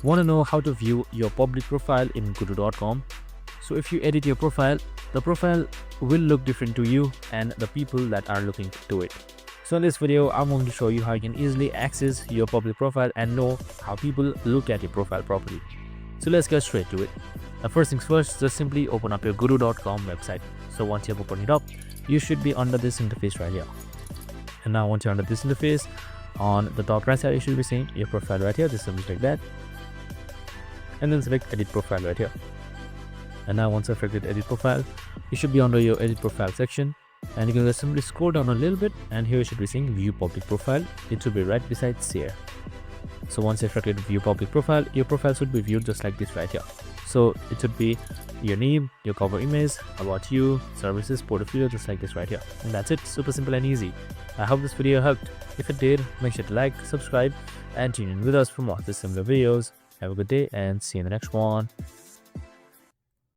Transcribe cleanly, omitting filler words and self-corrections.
Want to know how to view your public profile in guru.com? So if you edit your profile, the profile will look different to you and the people that are looking to it. So in this video, I'm going to show you how you can easily access your public profile and know how people look at your profile properly. So let's get straight to it. Now first things first, just simply open up your guru.com website. So once you have opened it up, you should be under this interface right here. And now once you're under this interface, on the top right side, you should be seeing your profile right here. Just simply click that. And then select edit profile right here. And now once I've selected edit profile, you should be under your edit profile section. And you can just simply scroll down a little bit, and here you should be seeing view public profile. It should be right beside share. So once you've selected view public profile, your profile should be viewed just like this right here. So it should be your name, your cover image, about you, services, portfolio, just like this right here. And that's it. Super simple and easy. I hope this video helped. If it did, make sure to like, subscribe, and tune in with us for more of similar videos. Have a good day and see you in the next one.